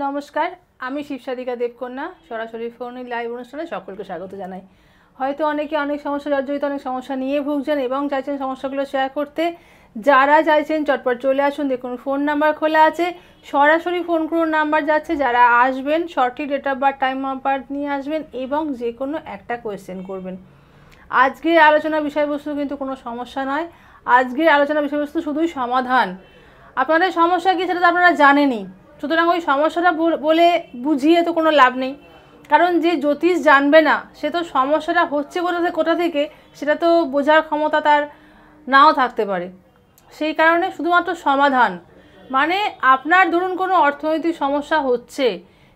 নমস্কার, আমি শিবসাদিকা দেবকন্যা সরাসরি ফোনে লাইভ অনুষ্ঠানে সকলকে স্বাগত জানাই। হয়তো অনেকে অনেক সমস্যা জর্জরিত, অনেক সমস্যা নিয়ে ভুগছেন এবং চাইছেন সমস্যাগুলো শেয়ার করতে। যারা চাইছেন চটপট চলে আসুন, দেখুন ফোন নাম্বার খোলা আছে, সরাসরি ফোন করুন, নাম্বার যাচ্ছে। যারা আসবেন সঠিক date of birth, time of birth নিয়ে আসবেন এবং যে কোনো একটা কোয়েশ্চেন করবেন। আজকের আলোচনার বিষয়বস্তু কিন্তু কোনো সমস্যা নয়, আজকের আলোচনার বিষয়বস্তু শুধুই সমাধান। আপনাদের সমস্যা কী সেটা তো আপনারা জানেনই, সুতরাং ওই সমস্যাটা বলে বুঝিয়ে তো কোনো লাভ নেই। কারণ যে জ্যোতিষ জানবে না সে তো সমস্যাটা হচ্ছে কোথা থেকে সেটা তো বোঝার ক্ষমতা তার নাও থাকতে পারে। সেই কারণে শুধুমাত্র সমাধান, মানে আপনার ধরুন কোনো অর্থনৈতিক সমস্যা হচ্ছে,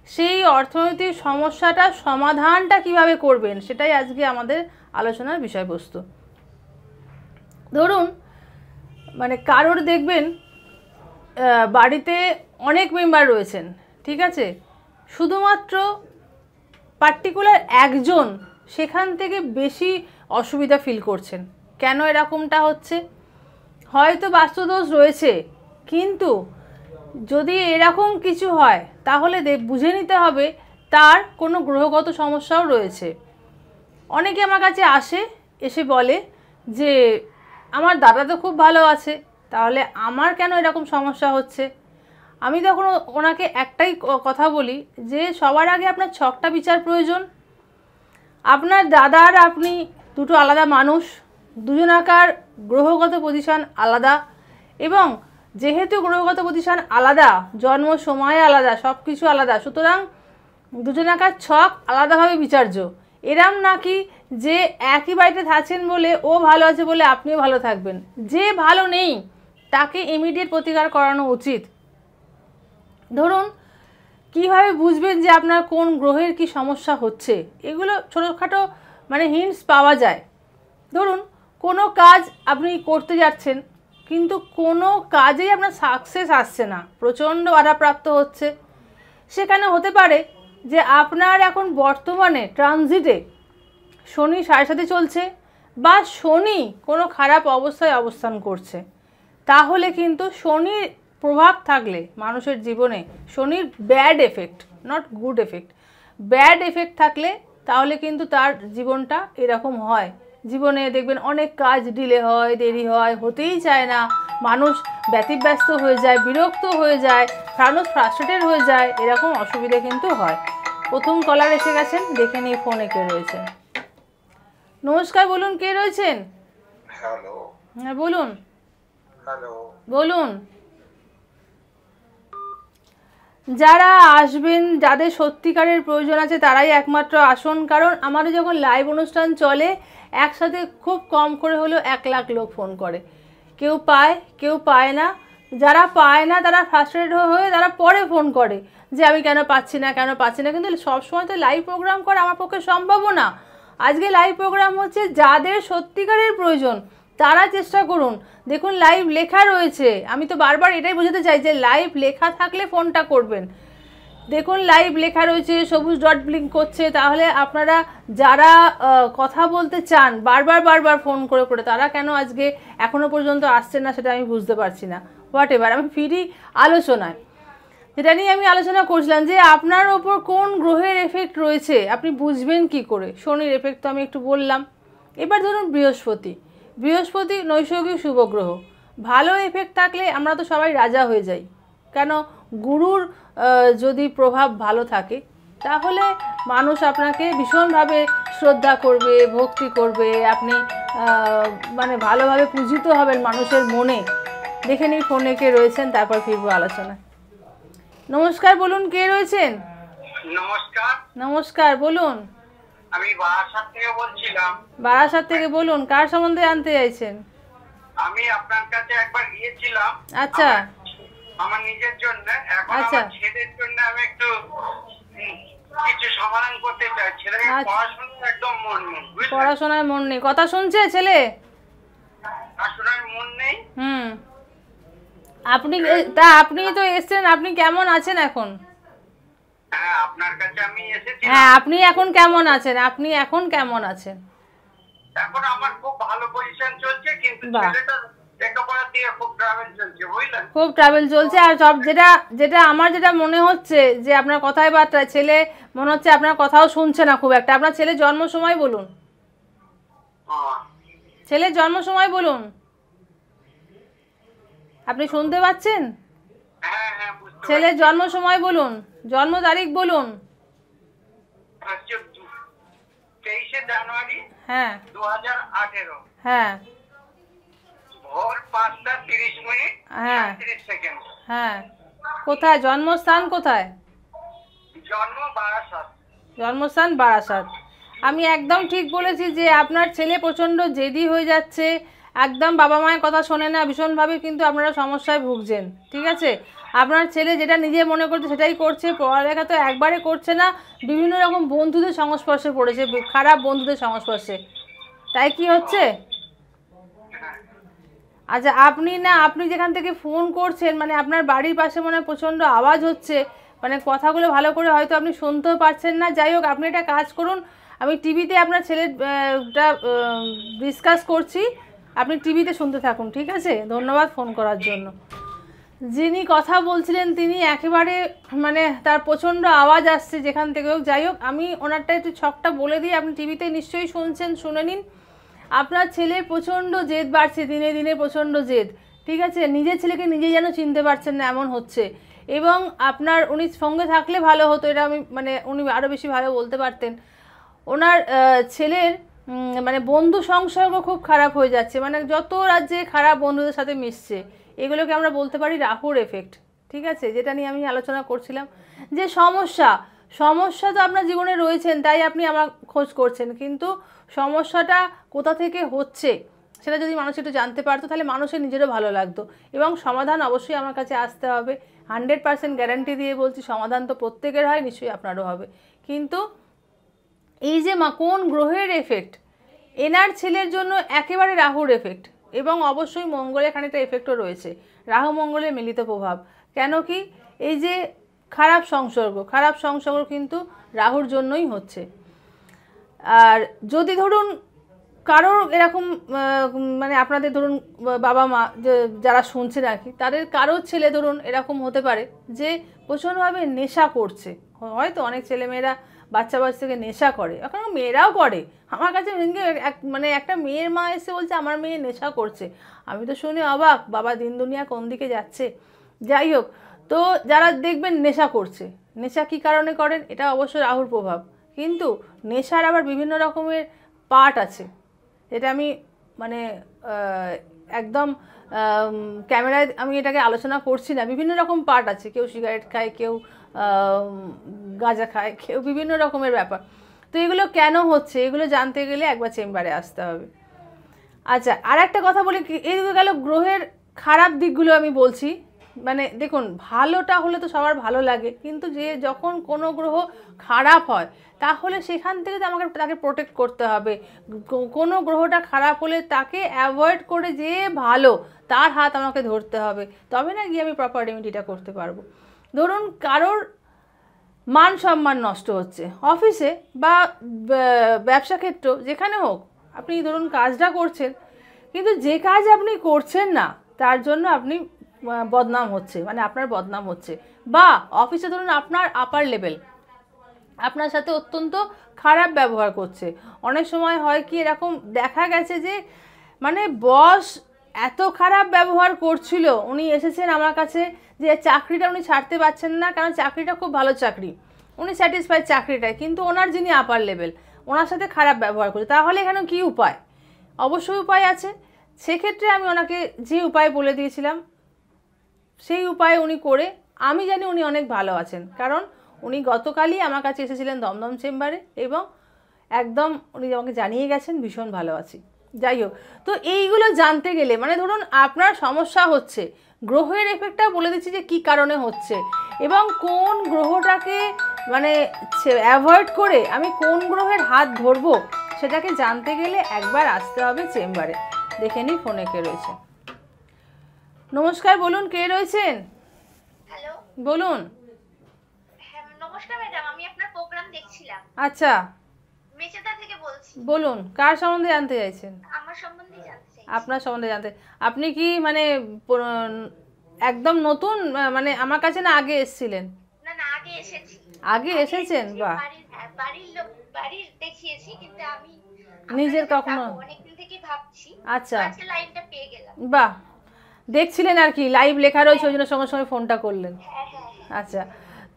সেই অর্থনৈতিক সমস্যাটা সমাধানটা কিভাবে করবেন সেটাই আজকে আমাদের আলোচনার বিষয়বস্তু। ধরুন মানে কারোর দেখবেন বাড়িতে অনেক মেম্বার রয়েছেন, ঠিক আছে, শুধুমাত্র পার্টিকুলার একজন সেখান থেকে বেশি অসুবিধা ফিল করছেন। কেন এরকমটা হচ্ছে? হয়তো বাস্তুদোষ রয়েছে, কিন্তু যদি এরকম কিছু হয় তাহলে বুঝে নিতে হবে তার কোনো গ্রহগত সমস্যাও রয়েছে। অনেকে আমার কাছে এসে বলে যে আমার দাদা তো খুব ভালো আছে, তাহলে আমার কেন এরকম সমস্যা হচ্ছে? আমি তখন ওনাকে একটাই কথা বলি যে সবার আগে আপনার ছকটা বিচার প্রয়োজন। আপনার দাদা আর আপনি দুটো আলাদা মানুষ, দুজনাকার গ্রহগত পজিশন আলাদা, এবং যেহেতু গ্রহগত পজিশন আলাদা, জন্ম সময় আলাদা, সব কিছু আলাদা, সুতরাং দুজনাকার ছক আলাদাভাবে বিচার্য। এরম নাকি যে একই বাড়িতে থাকছেন বলে ও ভালো আছে বলে আপনিও ভালো থাকবেন। যে ভালো নেই তাকে ইমিডিয়েট প্রতিকার করানো উচিত। ধরুন কিভাবে বুঝবেন যে আপনার কোন গ্রহের কি সমস্যা হচ্ছে, এগুলো ছোটোখাটো মানে হিন্টস পাওয়া যায়। ধরুন কোনো কাজ আপনি করতে যাচ্ছেন, কিন্তু কোনো কাজেই আপনার সাকসেস আসছে না, প্রচণ্ড বাধাপ্রাপ্ত হচ্ছে। সেখানে হতে পারে যে আপনার এখন বর্তমানে ট্রানজিটে শনি 7.5 চলছে, বা শনি কোনো খারাপ অবস্থায় অবস্থান করছে। তাহলে কিন্তু শনির প্রভাব থাকলে মানুষের জীবনে, শনির bad effect, not good effect, bad effect থাকলে তাহলে কিন্তু তার জীবনটা এরকম হয়। জীবনে দেখবেন অনেক কাজ ডিলে হয়, দেরি হয়, হতেই চায় না, মানুষ ব্যতিব্যস্ত হয়ে যায়, বিরক্ত হয়ে যায়, মানুষ ফ্রাস্ট্রেটেড হয়ে যায়, এরকম অসুবিধা কিন্তু হয়। প্রথম কলার এসে গেছেন, দেখে নিয়ে ফোনে কে রয়েছেন। নমস্কার, বলুন কে রয়েছেন? হ্যালো। হ্যাঁ বলুন। হ্যালো, বলুন। যারা আসবেন, যাদের সত্যিকারের প্রয়োজন আছে তারাই একমাত্র আসুন। কারণ আমাদের যখন লাইভ অনুষ্ঠান চলে একসাথে খুব কম করে হলেও 1 লাখ লোক ফোন করে, কেউ পায় কেউ পায় না। যারা পায় না তারা ফ্রাস্ট্রেটেড হয়ে তারা পরে ফোন করে যে আমি কেন পাচ্ছি না, কিন্তু সবসময় তো লাইভ প্রোগ্রাম করা আমার পক্ষে সম্ভবও না। আজকে লাইভ প্রোগ্রাম হচ্ছে যাদের সত্যিকারের প্রয়োজন তারা চেষ্টা করুন। দেখুন লাইভ লেখা রয়েছে, আমি তো বারবার এটাই বোঝাতে চাই যে লাইভ লেখা থাকলে ফোনটা করবেন। দেখুন লাইভ লেখা রয়েছে, সবুজ ডট ব্লিঙ্ক করছে, তাহলে আপনারা যারা কথা বলতে চান বারবার ফোন করে তারা কেন আজকে এখনও পর্যন্ত আসছেন না সেটা আমি বুঝতে পারছি না। হোয়াট এভার, আমি ফিরি আলোচনায়। যেটা নিয়ে আমি আলোচনা করছিলাম যে আপনার ওপর কোন গ্রহের এফেক্ট রয়েছে আপনি বুঝবেন কি করে। শনির এফেক্ট তো আমি একটু বললাম। এবার ধরুন বৃহস্পতি নৈসর্গিক শুভ গ্রহ, ভালো এফেক্ট থাকলে আমরা তো সবাই রাজা হয়ে যাই। কেন? গুরুর যদি প্রভাব ভালো থাকে তাহলে মানুষ আপনাকে ভীষণভাবে শ্রদ্ধা করবে, ভক্তি করবে, আপনি মানে ভালোভাবে পূজিত হবেন মানুষের মনে। দেখে নিই ফোনে কে রয়েছেন, তারপর ফিরবো আলোচনায়। নমস্কার, বলুন কে রয়েছেন? নমস্কার। নমস্কার, বলুন। আমি বারাসাত থেকে বলছিলাম। বারাসাত থেকে বলুন, কার সম্বন্ধে জানতে চাইছেন? আমি আপনার কাছে একবার গিয়েছিলাম। আচ্ছা। আমার নিজের জন্য, এখন আচ্ছা। আমার ছেলের জন্য আমি একটু কিছু সমাধান করতে চাই। ছেলের পড়াশোনায় একদম মন নেই। পড়াশোনায় মন নেই, কথা শুনছে ছেলে? পড়াশোনায় মন নেই। আপনি তো এসেছেন, আপনি কেমন আছেন এখন? হ্যাঁ, আপনার কাছে আমি এসেছি। হ্যাঁ, আপনি এখন কেমন আছেন? এখন আমার খুব ভালো পজিশন চলছে, কিন্তু লেখাপড়া দিয়ে খুব ট্রাভেল চলছে, বুঝলেন? খুব ট্রাভেল চলছে। আর সব যেটা যেটা আমার যেটা মনে হচ্ছে যে আপনার কথায় বার্তায় ছেলে মনে হচ্ছে আপনার কথাও শুনছে না খুব একটা। আপনার ছেলে জন্ম সময় বলুন, ছেলের জন্ম সময় বলুন, আপনি শুনতে পাচ্ছেন? হ্যাঁ হ্যাঁ, বুঝতে ছেলের জন্ম সময় বলুন, জন্ম তারিখ বলুন। পারছি। 23শে জানুয়ারি হ্যাঁ 2018, হ্যাঁ ভোর 5:30 হ্যাঁ 37 হ্যাঁ। কোথায় জন্মস্থান, কোথায়? জন্ম বারাসাত। জন্মস্থান বারাসাত। আমি একদম ঠিক বলেছি যে আপনার ছেলে প্রচণ্ড জেদি হয়ে যাচ্ছে, একদম বাবা মায়ের কথা শোনে না ভীষণভাবে, কিন্তু আপনারা সমস্যায় ভুগছেন। ঠিক আছে, আপনার ছেলে যেটা নিজে মনে করছে সেটাই করছে, পড়ালেখা তো একবারে করছে না, বিভিন্ন রকম বন্ধুদের সংস্পর্শে পড়েছে, খারাপ বন্ধুদের সংস্পর্শে। তাই কি হচ্ছে? আচ্ছা, আপনি যেখান থেকে ফোন করছেন মানে আপনার বাড়ির পাশে মনে হয় প্রচণ্ড আওয়াজ হচ্ছে, মানে কথাগুলো ভালো করে হয়তো আপনি শুনতেও পারছেন না। যাই হোক, আপনি একটা কাজ করুন, আমি টিভিতে আপনার ছেলেটা ডিসকাস করছি, আপনি টিভিতে শুনতে থাকুন। ঠিক আছে, ধন্যবাদ ফোন করার জন্য। যিনি কথা বলছিলেন তিনি একেবারে মানে তার প্রচণ্ড আওয়াজ আসছে যেখান থেকে হোক। যাই হোক, আমি ওনারটা একটু ছকটা বলে দিই, আপনি টিভিতে নিশ্চয়ই শুনছেন, শুনে নিন। আপনার ছেলের প্রচণ্ড জেদ বাড়ছে, দিনে দিনে প্রচণ্ড জেদ। ঠিক আছে, নিজের ছেলেকে নিজেই যেন চিনতে পারছেন না এমন হচ্ছে। এবং আপনার উনি সঙ্গে থাকলে ভালো হতো, এটা আমি মানে উনি আরও বেশি ভালো বলতে পারতেন। ওনার ছেলের মানে বন্ধু সংসর্গ খুব খারাপ হয়ে যাচ্ছে, মানে যত রাজ্যে খারাপ বন্ধুদের সাথে মিশছে, এগুলোকে আমরা বলতে পারি রাহুর এফেক্ট। ঠিক আছে, যেটা নিয়ে আমি আলোচনা করছিলাম যে সমস্যা তো আপনার জীবনে রয়েছেন, তাই আপনি আমার খোঁজ করছেন, কিন্তু সমস্যাটা কোথা থেকে হচ্ছে সেটা যদি মানুষ একটু জানতে পারতো তাহলে মানুষের নিজেরও ভালো লাগতো। এবং সমাধান অবশ্যই আমার কাছে আসতে হবে, 100% গ্যারান্টি দিয়ে বলছি, সমাধান তো প্রত্যেকের হয়, নিশ্চয়ই আপনারও হবে। কিন্তু এই যে কোন গ্রহের এফেক্ট, এনার ছেলের জন্য একেবারে রাহুর এফেক্ট, এবং অবশ্যই মঙ্গলের খানিকটা এফেক্টও রয়েছে, রাহু মঙ্গলের মিলিত প্রভাব। কেন কি, এই যে খারাপ সংসর্গ কিন্তু রাহুর জন্যই হচ্ছে। আর যদি ধরুন কারোর এরকম মানে আপনাদের ধরুন বাবা মা যারা শুনছেন আর কি, তাদের কারোর ছেলে ধরুন এরকম হতে পারে যে প্রচণ্ডভাবে নেশা করছে। হয়তো অনেক ছেলেমেয়েরা বাচ্চা বয়স থেকে নেশা করে, এখন মেয়েরাও করে। আমার কাছে মানে একটা মেয়ের মা এসে বলছে আমার মেয়ে নেশা করছে, আমি তো শুনে অবাক, বাবা দিন দুনিয়া কোন দিকে যাচ্ছে। যাই হোক, তো যারা দেখবেন নেশা করছে, নেশা কী কারণে করেন, এটা অবশ্যই রাহুর প্রভাব। কিন্তু নেশার আবার বিভিন্ন রকমের পার্ট আছে, এটা আমি মানে একদম ক্যামেরায় আমি এটাকে আলোচনা করছি না, বিভিন্ন রকম পার্ট আছে, কেউ সিগারেট খায়, কেউ গাঁজা খায়, কেউ বিভিন্ন রকমের ব্যাপার। তো এগুলো কেন হচ্ছে, এগুলো জানতে গেলে একবার চেম্বারে আসতে হবে। আচ্ছা, আর একটা কথা বলি, এই গেল গ্রহের খারাপ দিকগুলো আমি বলছি। মানে দেখুন, ভালোটা হলে তো সবার ভালো লাগে, কিন্তু যে যখন কোনো গ্রহ খারাপ হয় তাহলে সেখান থেকে তো আমাকে তাকে প্রোটেক্ট করতে হবে। কোনো গ্রহটা খারাপ হলে তাকে অ্যাভয়েড করে যে ভালো তার হাত আমাকে ধরতে হবে, তবে না গিয়ে আমি প্রপার রেমেডিটা করতে পারবো। ধরুন কারোর মান সম্মান নষ্ট হচ্ছে অফিসে বা ব্যবসা ক্ষেত্র, যেখানে হোক, আপনি ধরুন কাজটা করছেন, কিন্তু যে কাজ আপনি করছেন না তার জন্য আপনি বদনাম হচ্ছে, মানে আপনার বদনাম হচ্ছে। বা অফিসে ধরুন আপনার আপার লেভেল আপনার সাথে অত্যন্ত খারাপ ব্যবহার করছে। অনেক সময় হয় কি, এরকম দেখা গেছে যে মানে বস এত খারাপ ব্যবহার করছিল, উনি এসেছেন আমার কাছে যে চাকরিটা উনি ছাড়তে পারছেন না, কারণ চাকরিটা খুব ভালো চাকরি, উনি স্যাটিসফাইড চাকরিটায়, কিন্তু ওনার যিনি আপার লেভেল ওনার সাথে খারাপ ব্যবহার করছে। তাহলে এখানে কী উপায়? অবশ্যই উপায় আছে। সেক্ষেত্রে আমি ওনাকে যে উপায় বলে দিয়েছিলাম সেই উপায় উনি করে, আমি জানি উনি অনেক ভালো আছেন, কারণ উনি গতকালই আমার কাছে এসেছিলেন দমদম চেম্বারে, এবং একদম উনি আমাকে জানিয়ে গেছেন ভীষণ ভালো আছি। যাই হোক, তো এইগুলো জানতে গেলে মানে ধরুন আপনার সমস্যা হচ্ছে, গ্রহের এফেক্টটা বলে দিচ্ছি যে কী কারণে হচ্ছে, এবং কোন গ্রহটাকে মানে অ্যাভয়েড করে আমি কোন গ্রহের হাত ধরবো সেটাকে জানতে গেলে একবার আসতে হবে চেম্বারে। দেখে নিই ফোনে কে রয়েছে। নমস্কার, বলুন কে রয়েছেন? হ্যালো, বলুন। হ্যাঁ নমস্কার ম্যাডাম, আমি আপনার প্রোগ্রাম দেখছিলাম। আচ্ছা, মেচেদা থেকে বলছি। বলুন কার সম্বন্ধে জানতে চাইছেন? আমার সম্বন্ধে জানতে চাই। আপনার সম্বন্ধে জানতে, আপনি কি মানে একদম নতুন মানে আমার কাছে না আগে এসেছিলেন? না না, আগে এসেছি। আগে এসেছেন? বাহ, বাড়ির দেখিয়েছি, কিন্তু আমি নিজের কখনো? অনেকদিন থেকে ভাবছি। আচ্ছা, আজকে লাইনটা পেয়ে গেলাম। বাহ, দেখছিলেন আর কি, লাইভ লেখা রয়েছে ওই জন্য সঙ্গে সঙ্গে ফোনটা করলেন। হ্যাঁ হ্যাঁ হ্যাঁ। আচ্ছা,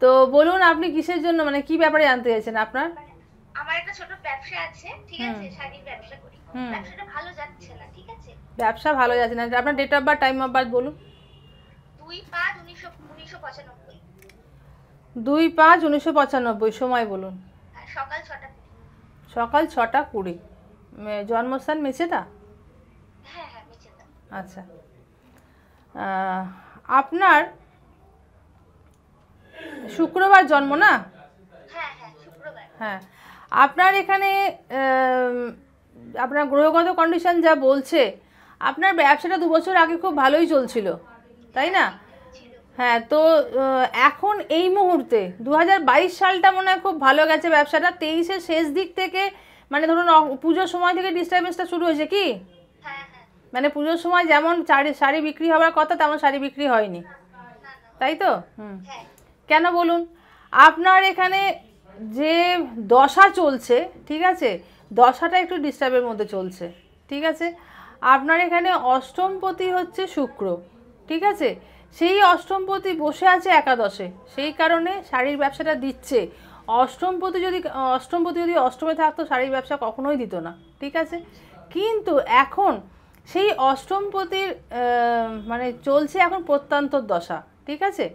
তো বলুন আপনি কিসের জন্য, মানে কি ব্যাপারে জানতে চাইছেন আপনার? আমার একটা ছোট ব্যবসা আছে, ঠিক আছে, শাড়ির ব্যবসা করি। ব্যবসাটা ভালো যাচ্ছে না, ঠিক আছে। ব্যবসা ভালো যাচ্ছে না, আপনার date of birth, time of birth বলুন। 2/5/1995। 2/5/1995, সময় বলুন। সকাল 6টা। সকাল 6:20। জন্মস্থান মেছেদা? হ্যাঁ হ্যাঁ, মেছেদা। আচ্ছা, আপনার শুক্রবার জন্ম না? হ্যাঁ হ্যাঁ, শুক্রবার। হ্যাঁ, আপনার এখানে আপনার গ্রহগত কন্ডিশন যা বলছে, আপনার ব্যবসাটা 2 বছর আগে খুব ভালোই চলছিল, তাই না? হ্যাঁ, তো এখন এই মুহূর্তে 2022 সালটা মনে হয় খুব ভালো গেছে ব্যবসাটা। 23-এর শেষ দিক থেকে মানে ধরুন পুজোর সময় থেকে ডিস্টার্বেন্সটা শুরু হয়েছে কি? হ্যাঁ হ্যাঁ। মানে পুজোর সময় যেমন শাড়ি বিক্রি হওয়ার কথা তেমন শাড়ি বিক্রি হয়নি, তাই তো? কেন বলুন? আপনার এখানে যে দশা চলছে, ঠিক আছে, দশাটা একটু ডিস্টার্বের মধ্যে চলছে, ঠিক আছে। আপনার এখানে অষ্টমপতি হচ্ছে শুক্র, ঠিক আছে, সেই অষ্টমপতি বসে আছে একাদশে, সেই কারণে শাড়ির ব্যবসাটা দিচ্ছে। অষ্টমপতি যদি অষ্টমে থাকতো শাড়ির ব্যবসা কখনোই দিত না, ঠিক আছে। কিন্তু এখন সেই অষ্টমপতির মানে চলছে এখন প্রত্যন্তর দশা, ঠিক আছে।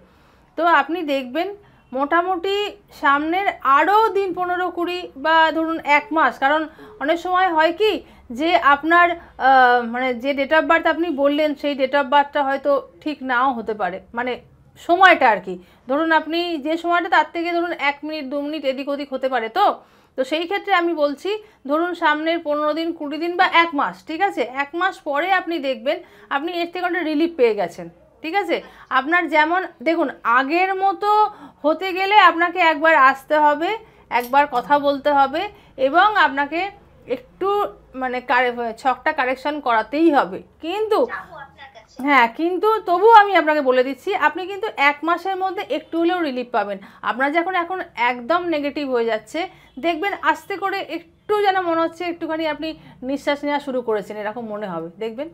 তো আপনি দেখবেন মোটামুটি সামনের আরও দিন 15-20 বা ধরুন 1 মাস, কারণ অনেক সময় হয় কি যে আপনার মানে যে ডেট অফ বার্থ আপনি বললেন সেই ডেট অফ বার্থটা হয়তো ঠিক নাও হতে পারে, মানে সময়টা আর কি। ধরুন আপনি যে সময়টা তার থেকে ধরুন 1 মিনিট 2 মিনিট এদিক ওদিক হতে পারে, তো সেই ক্ষেত্রে আমি বলছি ধরুন সামনের 15 দিন 20 দিন বা 1 মাস, ঠিক আছে, 1 মাস পরে আপনি দেখবেন আপনি এর থেকে একটা রিলিফ পেয়ে গেছেন, ঠিক আছে। আপনার যেমন দেখুন আগের মতো হতে গেলে আপনাকে একবার আসতে হবে, একবার কথা বলতে হবে, এবং আপনাকে একটু মানে ছকটা কারেকশন করাতেই হবে। কিন্তু হ্যাঁ, কিন্তু তবুও আমি আপনাকে বলে দিচ্ছি আপনি কিন্তু 1 মাসের মধ্যে একটু হলেও রিলিফ পাবেন। আপনার যখন এখন একদম নেগেটিভ হয়ে যাচ্ছে, দেখবেন আস্তে করে একটু যেন মনে হচ্ছে একটুখানি আপনি নিঃশ্বাস নেওয়া শুরু করেছেন, এরকম মনে হবে, দেখবেন,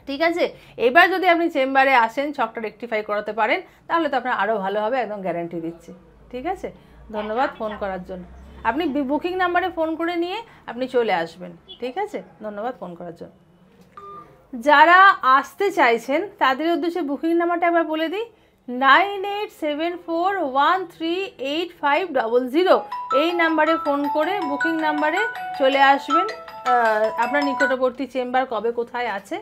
ঠিক আছে। এবার যদি আপনি চেম্বারে আসেন, ছকটা রেকটিফাই করাতে পারেন, তাহলে তো আপনার আরও ভালো হবে, একদম গ্যারান্টি দিচ্ছি, ঠিক আছে। ধন্যবাদ ফোন করার জন্য। আপনি বুকিং নাম্বারে ফোন করে নিয়ে আপনি চলে আসবেন, ঠিক আছে। ধন্যবাদ ফোন করার জন্য। যারা আসতে চাইছেন তাদের উদ্দেশ্যে বুকিং নাম্বারটা একবার বলে দিই, 9874138500। এই নাম্বারে ফোন করে বুকিং নাম্বারে চলে আসবেন। আপনার নিকটবর্তী চেম্বার কবে কোথায় আছে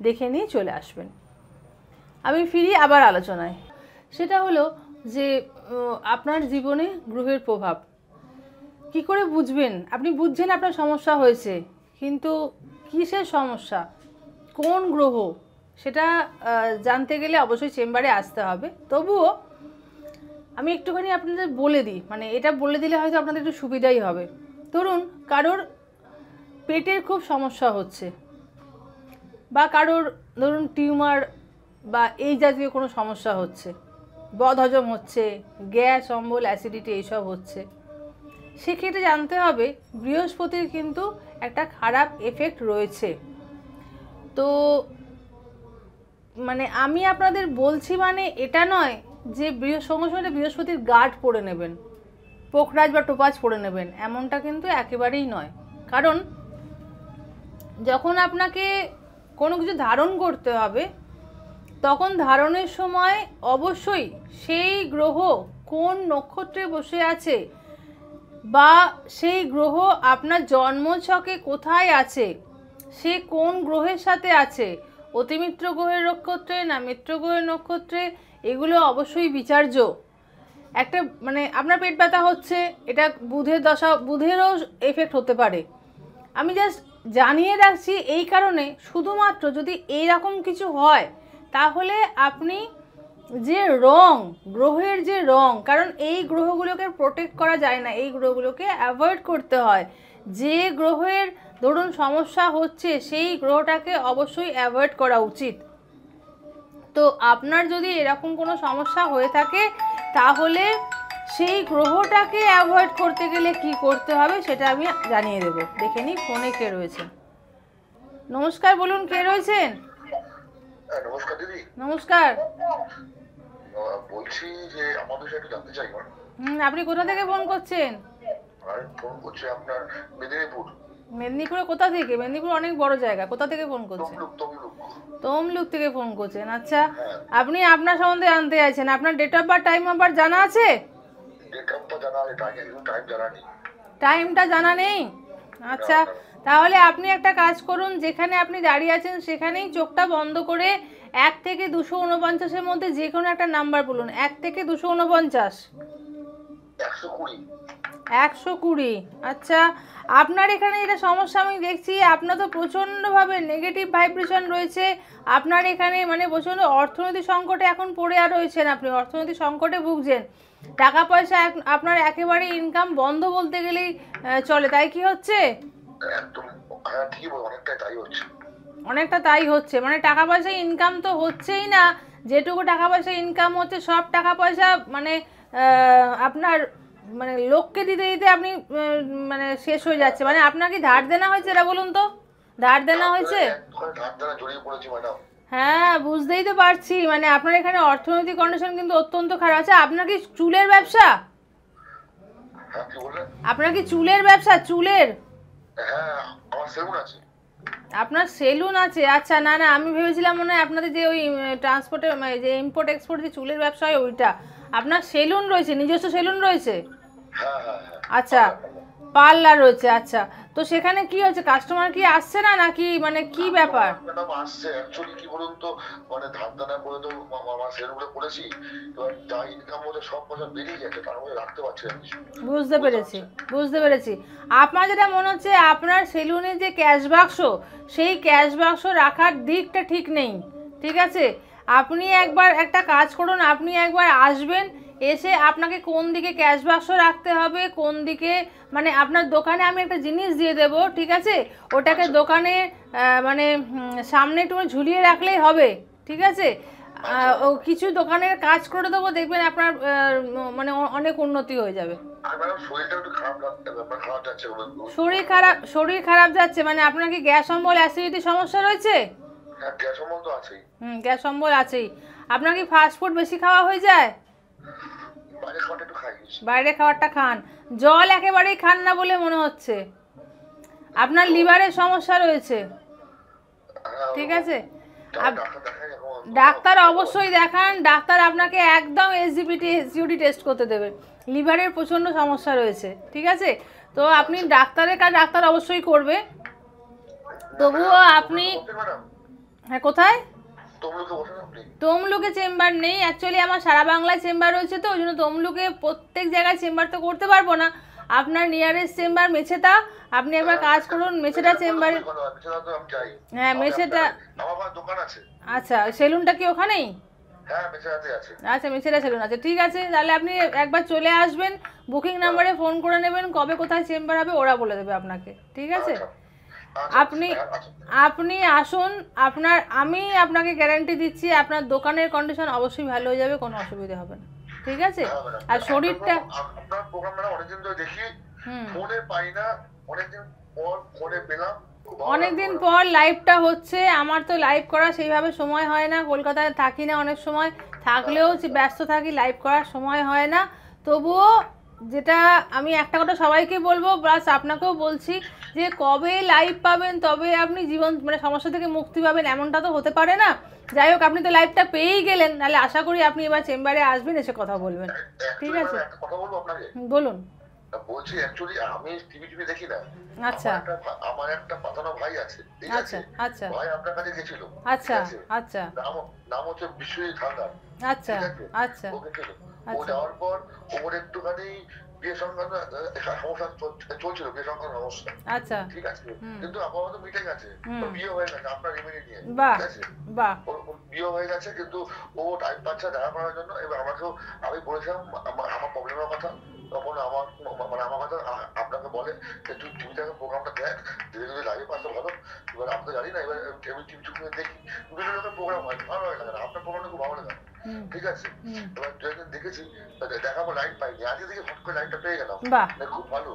দেখে নিয়ে চলে আসবেন। আমি ফিরি আবার আলোচনায়। সেটা হলো যে আপনার জীবনে গ্রহের প্রভাব কি করে বুঝবেন? আপনি বুঝছেন আপনার সমস্যা হয়েছে, কিন্তু কিসের সমস্যা, কোন গ্রহ, সেটা জানতে গেলে অবশ্যই চেম্বারে আসতে হবে। তবুও আমি একটুখানি আপনাদের বলে দিই, মানে এটা বলে দিলে হয়তো আপনাদের একটু সুবিধাই হবে। ধরুন কারোর পেটের খুব সমস্যা হচ্ছে, বা কারোর ধরুন টিউমার বা এই জাতীয় কোনো সমস্যা হচ্ছে, বদহজম হচ্ছে, গ্যাস অম্বল অ্যাসিডিটি এইসব হচ্ছে, সেক্ষেত্রে জানতে হবে বৃহস্পতির কিন্তু একটা খারাপ এফেক্ট রয়েছে। তো মানে আমি আপনাদের বলছি মানে এটা নয় যে সঙ্গে সঙ্গে বৃহস্পতির গার্ড পরে নেবেন, পোখরাজ বা টোপাজ পরে নেবেন, এমনটা কিন্তু একেবারেই নয়। কারণ যখন আপনাকে কোনো কিছু ধারণ করতে হবে, তখন ধারণের সময় অবশ্যই সেই গ্রহ কোন নক্ষত্রে বসে আছে বা সেই গ্রহ আপনার জন্মছকে কোথায় আছে, সে কোন গ্রহের সাথে আছে, অতিমিত্র গ্রহের নক্ষত্রে না মিত্র গ্রহের নক্ষত্রে, এগুলো অবশ্যই বিচার্য। একটা মানে আপনার পেট ব্যথা হচ্ছে, এটা বুধের দশা, বুধেরও এফেক্ট হতে পারে। আমি জাস্ট জানিয়ে রাখছি এই কারণে, শুধুমাত্র যদি এইরকম কিছু হয় তাহলে আপনি যে রং, গ্রহের যে রং, কারণ এই গ্রহগুলোকে প্রোটেক্ট করা যায় না, এই গ্রহগুলোকে অ্যাভয়েড করতে হয়। যে গ্রহের ধরুন সমস্যা হচ্ছে, সেই গ্রহটাকে অবশ্যই অ্যাভয়েড করা উচিত। তো আপনার যদি এরকম কোনো সমস্যা হয়ে থাকে তাহলে সেই গ্রহটাকে অ্যাভয়েড করতে গেলে কি করতে হবে সেটা আমি জানিয়ে দেব। দেখে নিই ফোনে কে রয়েছে। নমস্কার, বলুন কে রয়েছেন? নমস্কার দিদি। নমস্কার। বলছি যে আমার বিষয়ে একটু জানতে চাই। আপনি কোথা থেকে ফোন করছেন? আমি ফোন করছি আপনার মেদিনীপুর। মেদিনীপুরে কোথা থেকে? মেদিনীপুর অনেক বড় জায়গা, কোথা থেকে ফোন করছেন? তমলুক থেকে ফোন করছেন। আচ্ছা, আপনি আপনার সম্বন্ধে জানতে চাইছেন, আপনার date of birth, time of birth জানা আছে? টাইমটা জানা নেই? আচ্ছা, তাহলে আপনি একটা কাজ করুন, যেখানে আপনি দাঁড়িয়ে আছেন সেখানেই চোখটা বন্ধ করে 1 থেকে 249-এর মধ্যে যে কোনো একটা নাম্বার বলুন। 1 থেকে 249। 120। আচ্ছা, আপনার এখানে যেটা সমস্যা আমি দেখছি, আপনার তো প্রচণ্ডভাবে নেগেটিভ ভাইব্রেশন রয়েছে। আপনার এখানে মানে প্রচণ্ড অর্থনৈতিক সংকটে এখন পড়ে রয়েছেন, আপনি অর্থনৈতিক সংকটে ভুগছেন। টাকা পয়সা আপনার একেবারে ইনকাম বন্ধ বলতে গেলেই চলে, তাই কি হচ্ছে? অনেকটা তাই হচ্ছে, মানে টাকা পয়সা ইনকাম তো হচ্ছেই না। যেটুকু টাকা পয়সা ইনকাম হচ্ছে সব টাকা পয়সা মানে আপনার মানে লোককে দিতে দিতে আপনি মানে শেষ হয়ে যাচ্ছে। মানে আপনার কি ধার দেনা হয়েছে এটা বলুন তো? ধার দেনা হয়েছে? হ্যাঁ, বুঝতেই তো পারছি, মানে আপনার এখানে অর্থনৈতিক কন্ডিশন কিন্তু অত্যন্ত খারাপ আছে। আপনার কি চুলের ব্যবসা? আপনার কি চুলের ব্যবসা? চুলের? আপনার সেলুন আছে? আচ্ছা, না না, আমি ভেবেছিলাম মনে হয় আপনাদের যে ওই ট্রান্সপোর্টের যে ইম্পোর্ট এক্সপোর্ট যে চুলের ব্যবসা হয় ওইটা। আপনার সেলুন রয়েছে, নিজস্ব সেলুন রয়েছে? আচ্ছা, পার্লার রয়েছে। আচ্ছা, তো সেখানে কি হচ্ছে, কাস্টমার কি আসছে না নাকি মানে কি ব্যাপার? ম্যাডাম আসছে, অ্যাকচুয়ালি কি বলুন তো, মানে ধার দেনা করে তো আমার সেলুনে করেছি, তো যা ইনকাম হচ্ছে সব পয়সা বেরিয়ে যাচ্ছে, তার মধ্যে রাখতে পারছি না। বুঝতে পেরেছি। আপনার যেটা মনে হচ্ছে আপনার সেলুনে যে ক্যাশ বাক্স, সেই ক্যাশ বাক্স রাখার দিকটা ঠিক নেই। ঠিক আছে, আপনি একবার একটা কাজ করুন, আপনি একবার আসবেন, এসে আপনাকে কোন দিকে ক্যাশ বাক্স রাখতে হবে, কোন দিকে মানে আপনার দোকানে আমি একটা জিনিস দিয়ে দেবো, ঠিক আছে, ওটাকে দোকানে মানে সামনে একটু ঝুলিয়ে রাখলেই হবে। ঠিক আছে, ও কিছু দোকানের কাজ করে দেবো, দেখবেন আপনার মানে অনেক উন্নতি হয়ে যাবে। শরীর খারাপ যাচ্ছে মানে আপনার কি গ্যাস অম্বল, অ্যাসিডিটির সমস্যা রয়েছে? গ্যাস অম্বল আছেই। আপনার কি ফাস্ট ফুড বেশি খাওয়া হয়ে যায়? বাইরে খাবারটা খান। জল একেবারেই খান না বলে মনে হচ্ছে। আপনার লিভারের সমস্যা রয়েছে। ঠিক আছে, ডাক্তার অবশ্যই দেখান। ডাক্তার আপনাকে একদম এসজিপিটি টেস্ট করতে দেবে। লিভারের প্রচণ্ড সমস্যা রয়েছে। ঠিক আছে, তো আপনি ডাক্তারের কাজ ডাক্তার অবশ্যই করবে। তবুও আপনি হ্যাঁ, কোথায়? তমলুকে চেম্বার নেই, অ্যাকচুয়ালি আমার সারা বাংলায় চেম্বার রয়েছে, তো ওই জন্য তমলুকে প্রত্যেক জায়গায় চেম্বার তো করতে পারবো না। আপনার নিয়ারেস্ট চেম্বার মেছেটা, আপনি একবার কাজ করুন মেছেটা চেম্বারে। হ্যাঁ, মেছেটা। আচ্ছা, সেলুনটা কি ওখানেই? আচ্ছা, মেছেটা সেলুন আছে। ঠিক আছে, তাহলে আপনি একবার চলে আসবেন, বুকিং নাম্বারে ফোন করে নেবেন, কবে কোথায় চেম্বার হবে ওরা বলে দেবে আপনাকে। ঠিক আছে, আপনি আসুন। আমি আপনাকে গ্যারান্টি দিচ্ছি আপনার দোকানের কন্ডিশন অবশ্যই ভালো হয়ে যাবে, কোনো অসুবিধা হবে না। ঠিক আছে, আর শরীরটা আপনার প্রোগ্রাম মানে অনেকদিন ধরে দেখি, ফোনে পাই না, অনেকদিন পর লাইভটা হচ্ছে। আমার তো লাইভ করা সেইভাবে সময় হয় না, কলকাতায় থাকি না, অনেক সময় থাকলেও ব্যস্ত থাকি, লাইভ করার সময় হয় না। তবুও যেটা আমি একটা কথা সবাইকে বলবো, প্লাস আপনাকেও বলছি, যে কবে লাইভ পাবেন তবে আপনি জীবন মানে সমস্যা থেকে মুক্তি পাবেন এমনটা তো হতে পারে না। যাই হোক, আপনি তো লাইভটা পেয়েই গেলেন, নাহলে আশা করি আপনি এবার চেম্বারে আসবেন, এসে কথা বলবেন। ঠিক আছে, বলুন। বলছি অ্যাকচুয়ালি আমি টিভি দেখি না। আচ্ছা, আমার একটা পাতানো ভাই আছে। ঠিক আছে, আচ্ছা, ভাই আপনার কাছে গেছিল। আচ্ছা আচ্ছা, নাম হচ্ছে বিশ্বজিৎ হালদার। আচ্ছা আচ্ছা, ও যাওয়ার পর ওর একটুখানি বিয়ে সংক্রান্ত সমস্যা চলছিল, বিয়ে সংক্রান্ত সমস্যা। আচ্ছা, ঠিক আছে, কিন্তু আপাতত মিটে গেছে, বিয়ে হয়ে গেছে আপনার রেমেডি নিয়ে। বাহ ঠিক আছে, বাহ, বিয়ে হয়ে গেছে, কিন্তু ও টাইম পাচ্ছে দেখা করার জন্য। এবার আমাকেও আমি বলেছিলাম আমার প্রবলেমের কথা, তখন আমার মানে আমার কথা আপনাকে বলে যে তুই টিভিটাকে প্রোগ্রামটা দেখ, ধীরে ধীরে লাইভে পাস ভালো। এবার আমি তো জানি না, এবার আমি টিভি চুপ করে দেখি, বিভিন্ন রকম প্রোগ্রাম হয়, ভালো লাগে না, আপনার প্রোগ্রামটা খুব ভালো লাগে। ঠিক আছে, এবার দু একদিন দেখেছি, দেখাবো লাইট পাইনি, আজকে দেখি হট করে লাইটটা পেয়ে গেলাম, খুব ভালো।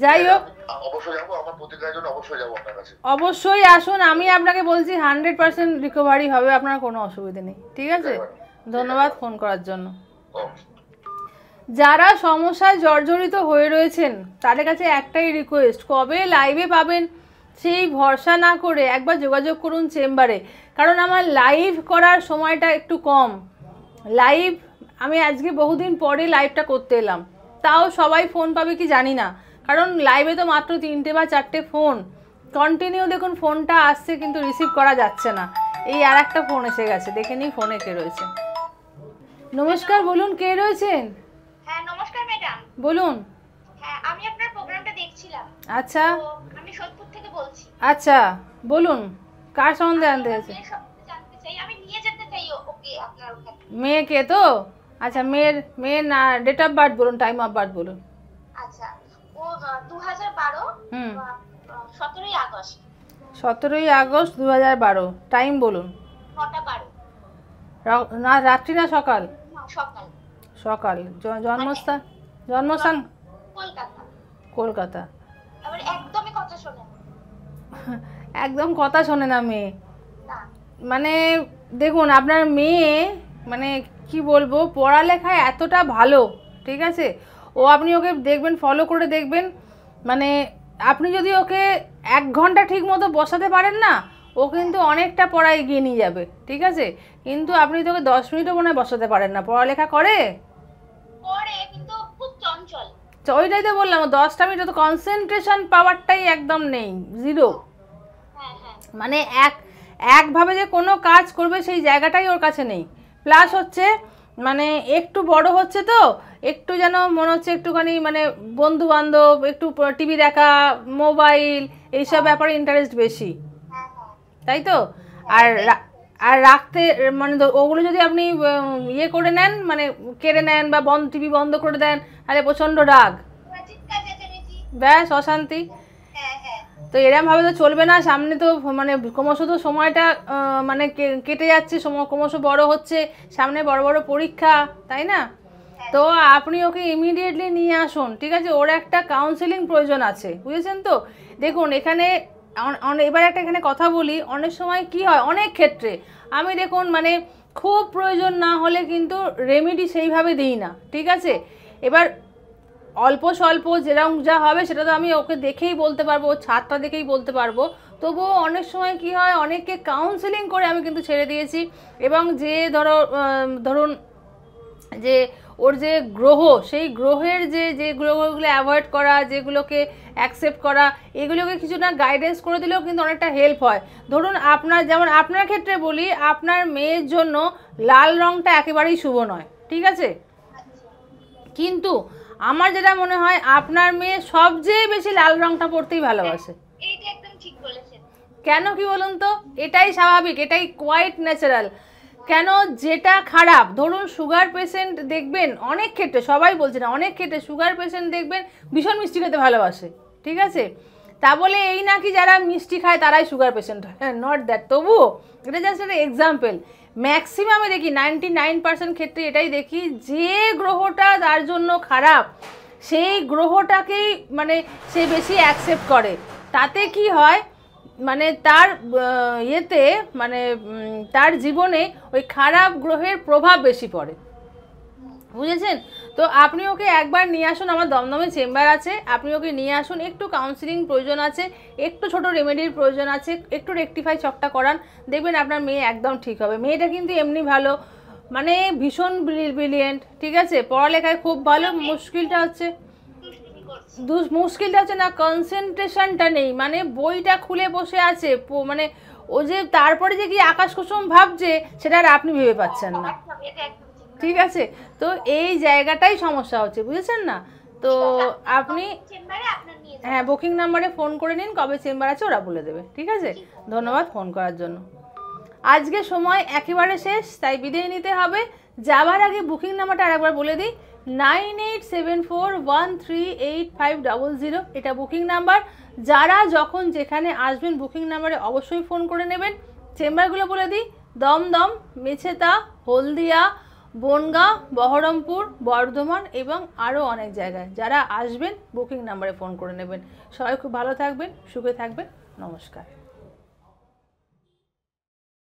যাই হোক, অবশ্যই যাবো, আমার প্রতিকারের জন্য অবশ্যই যাবো আপনার কাছে। অবশ্যই আসুন, আমি আপনাকে বলছি 100% রিকভারি হবে, আপনার কোনো অসুবিধা নেই। ঠিক আছে, ধন্যবাদ ফোন করার জন্য। যারা সমস্যায় জর্জরিত হয়ে রয়েছেন তাদের কাছে একটাই রিকোয়েস্ট, কবে লাইভে পাবেন সেই ভরসা না করে একবার যোগাযোগ করুন চেম্বারে, কারণ আমার লাইভ করার সময়টা একটু কম। লাইভ আমি আজকে বহুদিন পরে লাইভটা করতে এলাম, তাও সবাই ফোন পাবে কি জানি না, কারণ লাইভে তো মাত্র 3টে বা 4টে ফোন কন্টিনিউ, দেখুন ফোনটা আসছে কিন্তু রিসিভ করা যাচ্ছে না। এই আর একটা ফোন এসে গেছে, দেখে নিই ফোনে কে রয়েছে। নমস্কার, বলুন কে রয়েছেন? হ্যাঁ নমস্কার ম্যাডাম। বলুন। হ্যাঁ আমি আপনার প্রোগ্রামটা দেখছিলাম। আচ্ছা, আমি সোদপুর থেকে বলছি। আচ্ছা বলুন, কার সম্বন্ধে জানতে চাইছেন? জানতে চাই, আমি নিয়ে যেতে চাই ওকে আপনার ওখানে। মেয়েকে তো? আচ্ছা, মেয়ের না ডেট অফ বার্থ বলুন, টাইম অফ বার্থ বলুন। আচ্ছা, ও 2012 17ই আগস্ট। 17ই আগস্ট 2012, টাইম বলুন। 9টা 12। না রাত্রি না সকাল? সকাল। সকাল। জন্মস্থান? কলকাতা। কলকাতা। আবার একদমই কথা শোনে না। একদম কথা শোনে না মেয়ে? না। মানে দেখুন আপনার মেয়ে মানে কি বলবো, পড়ালেখায় এতটা ভালো, ঠিক আছে, আপনি ওকে দেখবেন, ফলো করে দেখবেন, মানে আপনি যদি ওকে 1 ঘন্টা ঠিক মতো বসাতে পারেন না, ও কিন্তু অনেকটা পড়া এগিয়ে নিয়ে যাবে। ঠিক আছে, কিন্তু আপনি তোকে 10 মিনিটও মনে হয় বসাতে পারেন না। পড়ালেখা করে কিন্তু খুব চঞ্চল। ওইটাই তো বললাম, 10টা মিনিট তো কনসেন্ট্রেশন পাওয়ারটাই একদম নেই, জিরো। মানে একভাবে যে কোনো কাজ করবে সেই জায়গাটাই ওর কাছে নেই। প্লাস হচ্ছে মানে একটু বড় হচ্ছে তো একটু যেন মনে হচ্ছে একটুখানি মানে বন্ধু বান্ধব, একটু টিভি দেখা, মোবাইল, এইসব ব্যাপারে ইন্টারেস্ট বেশি, তাই তো? আর রাখতে মানে ওগুলো যদি আপনি ইয়ে করে নেন, মানে কেড়ে নেন বা টিভি বন্ধ করে দেন, তাহলে প্রচণ্ড রাগ, ব্যাস অশান্তি। তো এরমভাবে তো চলবে না, সামনে তো মানে ক্রমশ তো সময়টা মানে কেটে যাচ্ছে, ক্রমশ বড় হচ্ছে, সামনে বড় বড় পরীক্ষা, তাই না? তো আপনি ওকে ইমিডিয়েটলি নিয়ে আসুন। ঠিক আছে, ওর একটা কাউন্সেলিং প্রয়োজন আছে, বুঝেছেন তো? দেখুন এখানে এবার একটা এখানে কথা বলি, অনেক সময় কি হয়, অনেক ক্ষেত্রে আমি দেখুন মানে খুব প্রয়োজন না হলে কিন্তু রেমেডি সেইভাবে দিই না। ঠিক আছে, এবার অল্প স্বল্প যেরকম যা হবে সেটা তো আমি ওকে দেখেই বলতে পারবো, ছাদটা দেখেই বলতে পারবো। তবুও অনেক সময় কি হয়, অনেককে কাউন্সেলিং করে আমি কিন্তু ছেড়ে দিয়েছি। এবং যে ধরুন যে ওর যে গ্রহ, সেই গ্রহের যে গ্রহগুলো অ্যাভয়েড করা, যেগুলোকে অ্যাকসেপ্ট করা, এগুলোকে কিছু না গাইডেন্স করে দিলেও কিন্তু অনেকটা হেল্প হয়। ধরুন যেমন আপনার ক্ষেত্রে বলি, আপনার মেয়ের জন্য লাল রঙটা একেবারেই শুভ নয়, ঠিক আছে, কিন্তু আমার যেটা মনে হয় আপনার মেয়ে সবচেয়ে বেশি লাল রঙটা পরতেই ভালোবাসে। এইটা একদম ঠিক বলেছেন। কেন কি বলুন তো? এটাই স্বাভাবিক, এটাই কোয়াইট ন্যাচারাল। কেন, যেটা খারাপ, ধরুন সুগার পেশেন্ট দেখবেন অনেক ক্ষেত্রে, সবাই বলছে না, অনেক ক্ষেত্রে সুগার পেশেন্ট দেখবেন ভীষণ মিষ্টি খেতে ভালোবাসে। ঠিক আছে, তা বলে এই নাকি যারা মিষ্টি খায় তারাই সুগার পেশেন্ট হয়, নট দ্যাট। তবুও এটা জাস্ট একটা এক্সাম্পল। ম্যাক্সিমামে দেখি 99% ক্ষেত্রে এটাই দেখি, যে গ্রহটা তার জন্য খারাপ সেই গ্রহটাকেই মানে সে বেশি অ্যাকসেপ্ট করে। তাতে কি হয়, মানে তার ইয়েতে মানে তার জীবনে ওই খারাপ গ্রহের প্রভাব বেশি পড়ে, বুঝেছেন? তো আপনি ওকে একবার নিয়ে আসুন, আমার দমদমে চেম্বার আছে, আপনি ওকে নিয়ে আসুন। একটু কাউন্সিলিং প্রয়োজন আছে, একটু ছোট রেমেডির প্রয়োজন আছে, একটু রেকটিফাই চকটা করান, দেখবেন আপনার মেয়ে একদম ঠিক হবে। মেয়েটা কিন্তু এমনি ভালো, মানে ভীষণ ব্রিলিয়েন্ট, ঠিক আছে, পড়ালেখায় খুব ভালো। মুশকিলটা হচ্ছে না কনসেন্ট্রেশনটা নেই, মানে বইটা খুলে বসে আছে, মানে ও যে তারপরে যে কি আকাশ কুসুম ভাবছে সেটা আর আপনি ভেবে পাচ্ছেন না। ঠিক আছে, তো এই জায়গাটাই সমস্যা হচ্ছে, বুঝেছেন না? তো আপনি চেম্বারে আপনার নিয়ে যাবেন। হ্যাঁ বুকিং নাম্বারে ফোন করে নিন, কবে চেম্বার আছে ওরা বলে দেবে। ঠিক আছে, ধন্যবাদ ফোন করার জন্য। আজকে সময় একেবারে শেষ, তাই বিদায় নিতে হবে। যাবার আগে বুকিং নাম্বারটা আরেকবার বলে দিই, 9874138500, এটা বুকিং নাম্বার। যারা যখন যেখানে আসবেন বুকিং নাম্বারে অবশ্যই ফোন করে নেবেন। চেম্বারগুলো বলে দিই, দমদম, মেছেতা, হলদিয়া, বনগাঁ, বহরমপুর, বর্ধমান এবং আরও অনেক জায়গায়। যারা আসবেন বুকিং নাম্বারে ফোন করে নেবেন। সবাই খুব ভালো থাকবেন, সুখে থাকবেন, নমস্কার।